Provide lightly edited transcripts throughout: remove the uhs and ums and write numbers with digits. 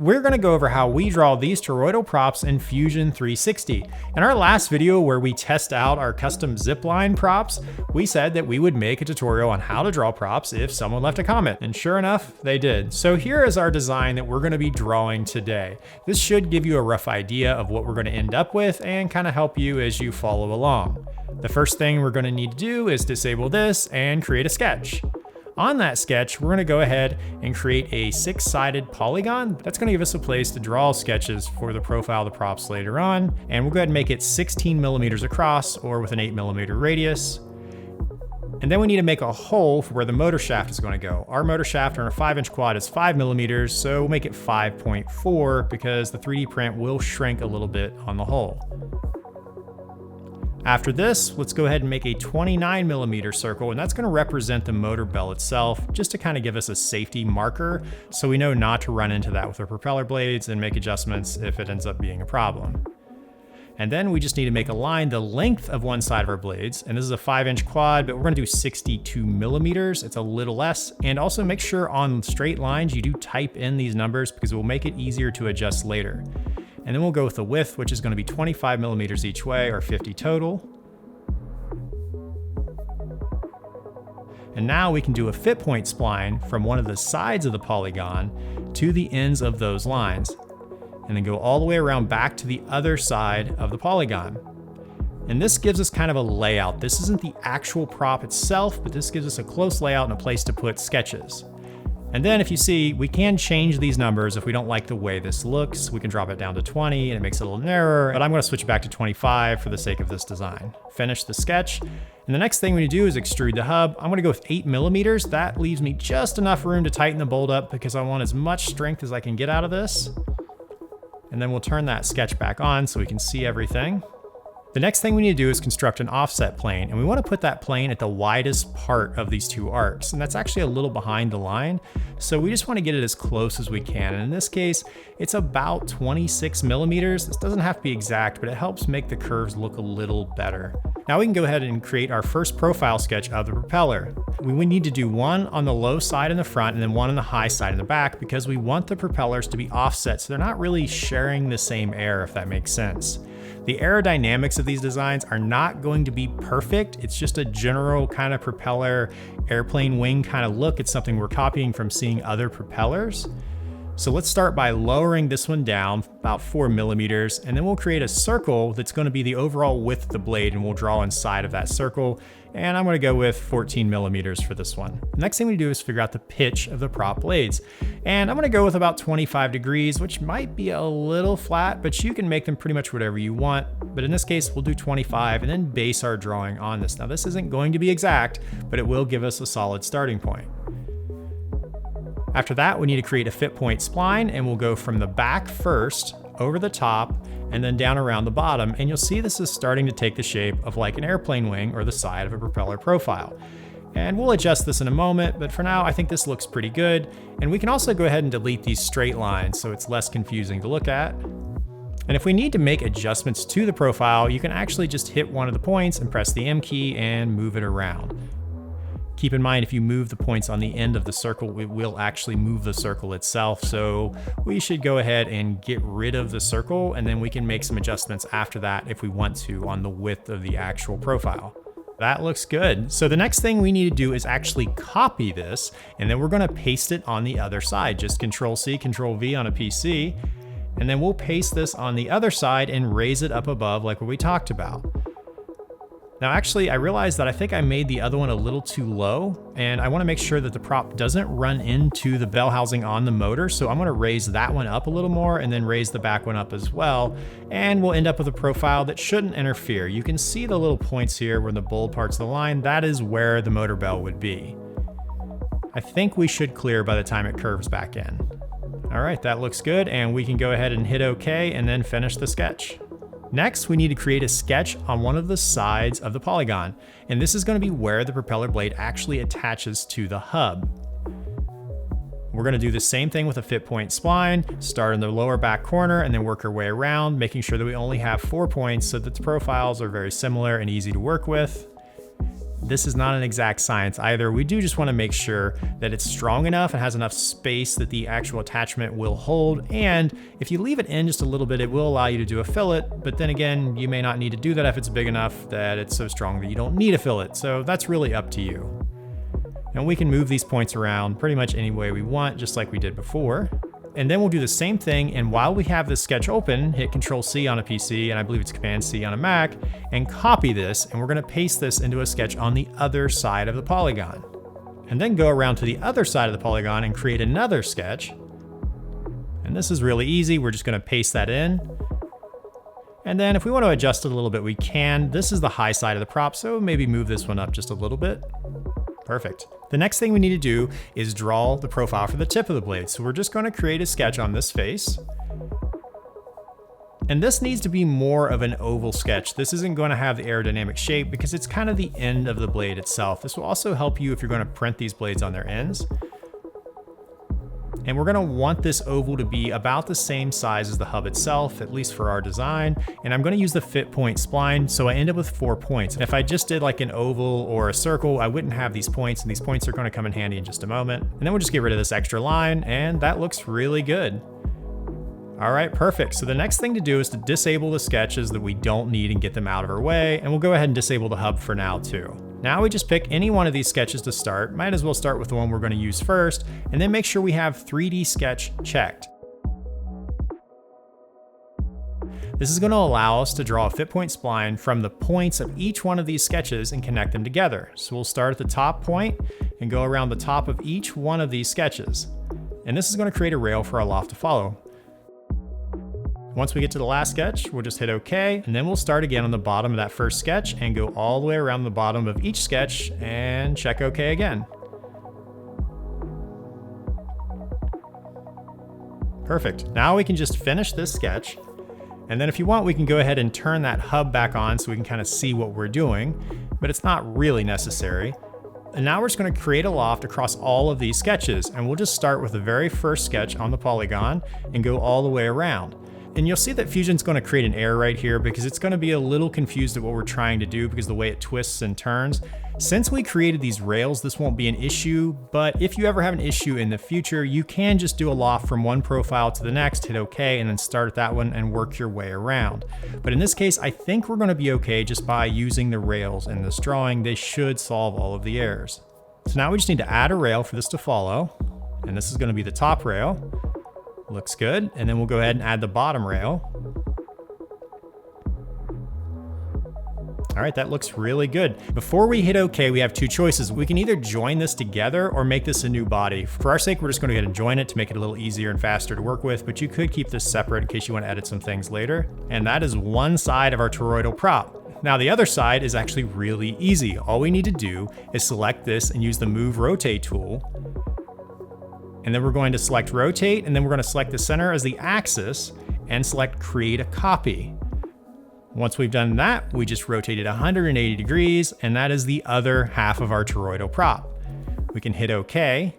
we're gonna go over how we draw these toroidal props in Fusion 360. In our last video where we test out our custom Zipline props, we said that we would make a tutorial on how to draw props if someone left a comment, and sure enough, they did. So here is our design that we're gonna be drawing today. This should give you a rough idea of what we're gonna end up with and kind of help you as you follow along. The first thing we're gonna need to do is disable this and create a sketch. On that sketch, we're gonna go ahead and create a 6-sided polygon. That's gonna give us a place to draw sketches for the profile of the props later on. And we'll go ahead and make it 16 millimeters across or with an 8mm radius. And then we need to make a hole for where the motor shaft is gonna go. Our motor shaft on our 5-inch quad is 5mm, so we'll make it 5.4 because the 3D print will shrink a little bit on the hole. After this, let's go ahead and make a 29mm circle, and that's gonna represent the motor bell itself, just to kind of give us a safety marker so we know not to run into that with our propeller blades and make adjustments if it ends up being a problem. And then we just need to make a line the length of one side of our blades, and this is a 5-inch quad, but we're gonna do 62mm. It's a little less, and also make sure on straight lines you do type in these numbers because it will make it easier to adjust later. And then we'll go with the width, which is gonna be 25mm each way, or 50 total. And now we can do a fit point spline from one of the sides of the polygon to the ends of those lines, and then go all the way around back to the other side of the polygon. And this gives us kind of a layout. This isn't the actual prop itself, but this gives us a close layout and a place to put sketches. And then if you see, we can change these numbers if we don't like the way this looks. We can drop it down to 20 and it makes it a little narrower, but I'm gonna switch it back to 25 for the sake of this design. Finish the sketch. And the next thing we need to do is extrude the hub. I'm gonna go with 8mm. That leaves me just enough room to tighten the bolt up because I want as much strength as I can get out of this. And then we'll turn that sketch back on so we can see everything. The next thing we need to do is construct an offset plane, and we want to put that plane at the widest part of these two arcs, and that's actually a little behind the line, so we just want to get it as close as we can, and in this case, it's about 26mm. This doesn't have to be exact, but it helps make the curves look a little better. Now we can go ahead and create our first profile sketch of the propeller. We need to do one on the low side in the front and then one on the high side in the back because we want the propellers to be offset so they're not really sharing the same air, if that makes sense. The aerodynamics of these designs are not going to be perfect. It's just a general kind of propeller, airplane wing kind of look. It's something we're copying from seeing other propellers. So let's start by lowering this one down about 4mm, and then we'll create a circle that's going to be the overall width of the blade, and we'll draw inside of that circle. And I'm going to go with 14mm for this one. The next thing we do is figure out the pitch of the prop blades. And I'm going to go with about 25 degrees, which might be a little flat, but you can make them pretty much whatever you want. But in this case, we'll do 25 and then base our drawing on this. Now this isn't going to be exact, but it will give us a solid starting point. After that, we need to create a fit point spline, and we'll go from the back first, over the top, and then down around the bottom, and you'll see this is starting to take the shape of like an airplane wing or the side of a propeller profile. And we'll adjust this in a moment, but for now, I think this looks pretty good. And we can also go ahead and delete these straight lines so it's less confusing to look at. And if we need to make adjustments to the profile, you can actually just hit one of the points and press the M key and move it around. Keep in mind, if you move the points on the end of the circle, it will actually move the circle itself. So we should go ahead and get rid of the circle, and then we can make some adjustments after that if we want to on the width of the actual profile. That looks good. So the next thing we need to do is actually copy this, and then we're gonna paste it on the other side. Just Control-C, Control-V on a PC, and then we'll paste this on the other side and raise it up above like what we talked about. Now actually, I realized that I think I made the other one a little too low, and I wanna make sure that the prop doesn't run into the bell housing on the motor, so I'm gonna raise that one up a little more and then raise the back one up as well, and we'll end up with a profile that shouldn't interfere. You can see the little points here where the bold parts of the line, that is where the motor bell would be. I think we should clear by the time it curves back in. All right, that looks good, and we can go ahead and hit OK and then finish the sketch. Next, we need to create a sketch on one of the sides of the polygon, and this is going to be where the propeller blade actually attaches to the hub. We're going to do the same thing with a fit point spline, start in the lower back corner and then work our way around, making sure that we only have 4 points so that the profiles are very similar and easy to work with. this is not an exact science either. We do just want to make sure that it's strong enough and has enough space that the actual attachment will hold. And if you leave it in just a little bit, it will allow you to do a fillet. But then again, you may not need to do that if it's big enough that it's so strong that you don't need a fillet. So that's really up to you. And we can move these points around pretty much any way we want, just like we did before. And then we'll do the same thing, and while we have this sketch open, hit Control-C on a PC, and I believe it's Command-C on a Mac, and copy this, and we're gonna paste this into a sketch on the other side of the polygon. And then go around to the other side of the polygon and create another sketch. And this is really easy, we're just gonna paste that in. And then if we wanna adjust it a little bit, we can. This is the high side of the prop, so maybe move this one up just a little bit. Perfect. The next thing we need to do is draw the profile for the tip of the blade. So we're just going to create a sketch on this face. And this needs to be more of an oval sketch. This isn't going to have the aerodynamic shape because it's kind of the end of the blade itself. This will also help you if you're going to print these blades on their ends. And we're gonna want this oval to be about the same size as the hub itself, at least for our design. And I'm gonna use the fit point spline, so I end up with 4 points. And if I just did like an oval or a circle, I wouldn't have these points, and these points are gonna come in handy in just a moment. And then we'll just get rid of this extra line, and that looks really good. All right, perfect. So the next thing to do is to disable the sketches that we don't need and get them out of our way. And we'll go ahead and disable the hub for now too. Now we just pick any one of these sketches to start. Might as well start with the one we're going to use first, and then make sure we have 3D sketch checked. This is going to allow us to draw a fit point spline from the points of each one of these sketches and connect them together. So we'll start at the top point and go around the top of each one of these sketches. And this is going to create a rail for our loft to follow. Once we get to the last sketch, we'll just hit OK, and then we'll start again on the bottom of that first sketch and go all the way around the bottom of each sketch and check OK again. Perfect. Now we can just finish this sketch, and then if you want, we can go ahead and turn that hub back on so we can kind of see what we're doing, but it's not really necessary. And now we're just going to create a loft across all of these sketches, and we'll just start with the very first sketch on the polygon and go all the way around. And you'll see that Fusion's going to create an error right here because it's going to be a little confused at what we're trying to do because of the way it twists and turns. Since we created these rails, this won't be an issue, but if you ever have an issue in the future, you can just do a loft from one profile to the next, hit OK, and then start at that one and work your way around. But in this case, I think we're going to be okay just by using the rails in this drawing. They should solve all of the errors. So now we just need to add a rail for this to follow, and this is going to be the top rail. Looks good. And then we'll go ahead and add the bottom rail. All right, that looks really good. Before we hit OK, we have two choices. We can either join this together or make this a new body. For our sake, we're just going to go ahead and join it to make it a little easier and faster to work with, but you could keep this separate in case you want to edit some things later. And that is one side of our toroidal prop. Now the other side is actually really easy. All we need to do is select this and use the Move Rotate tool. And then we're going to select rotate, and then we're going to select the center as the axis and select create a copy. Once we've done that, we just rotate it 180 degrees, and that is the other half of our toroidal prop. We can hit OK,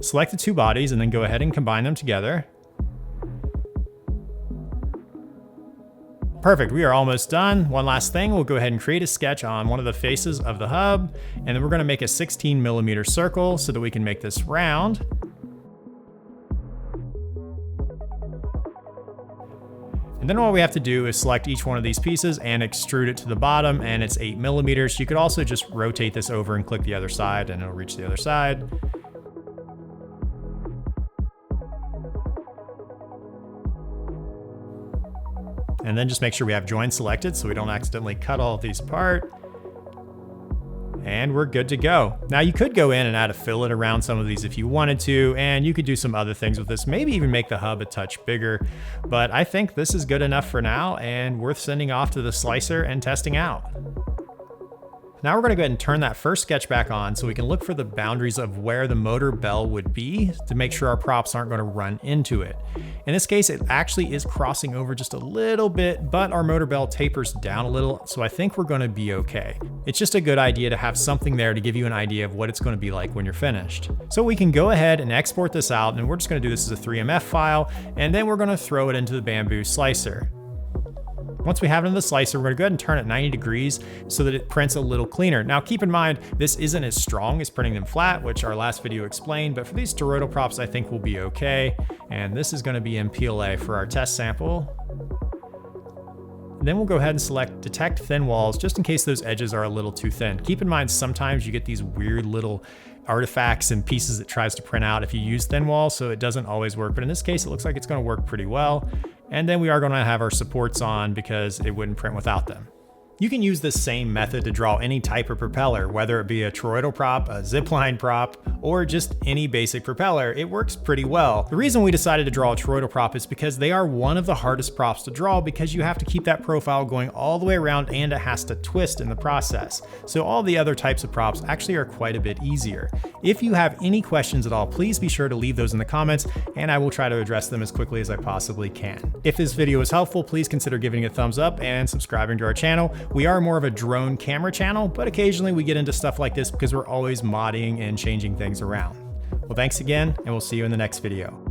select the two bodies, and then go ahead and combine them together. Perfect, we are almost done. One last thing, we'll go ahead and create a sketch on one of the faces of the hub, and then we're going to make a 16mm circle so that we can make this round. And then all we have to do is select each one of these pieces and extrude it to the bottom, and it's 8mm. You could also just rotate this over and click the other side and it'll reach the other side. And then just make sure we have join selected so we don't accidentally cut all of these apart. And we're good to go. Now you could go in and add a fillet around some of these if you wanted to, and you could do some other things with this, maybe even make the hub a touch bigger. But I think this is good enough for now and worth sending off to the slicer and testing out. Now we're going to go ahead and turn that first sketch back on so we can look for the boundaries of where the motor bell would be to make sure our props aren't going to run into it. In this case, it actually is crossing over just a little bit, but our motor bell tapers down a little, so I think we're going to be okay. It's just a good idea to have something there to give you an idea of what it's going to be like when you're finished. So we can go ahead and export this out, and we're just going to do this as a 3MF file, and then we're going to throw it into the Bambu slicer. Once we have it in the slicer, we're gonna go ahead and turn it 90 degrees so that it prints a little cleaner. Now keep in mind, this isn't as strong as printing them flat, which our last video explained, but for these toroidal props, I think we'll be okay. And this is gonna be in PLA for our test sample. Then we'll go ahead and select Detect Thin Walls, just in case those edges are a little too thin. Keep in mind, sometimes you get these weird little artifacts and pieces it tries to print out if you use thin walls, so it doesn't always work. But in this case, it looks like it's gonna work pretty well. And then we are gonna have our supports on because it wouldn't print without them. You can use this same method to draw any type of propeller, whether it be a toroidal prop, a zipline prop, or just any basic propeller. It works pretty well. The reason we decided to draw a toroidal prop is because they are one of the hardest props to draw because you have to keep that profile going all the way around and it has to twist in the process. So all the other types of props actually are quite a bit easier. If you have any questions at all, please be sure to leave those in the comments and I will try to address them as quickly as I possibly can. If this video was helpful, please consider giving it a thumbs up and subscribing to our channel. We are more of a drone camera channel, but occasionally we get into stuff like this because we're always modding and changing things around. Well, thanks again, and we'll see you in the next video.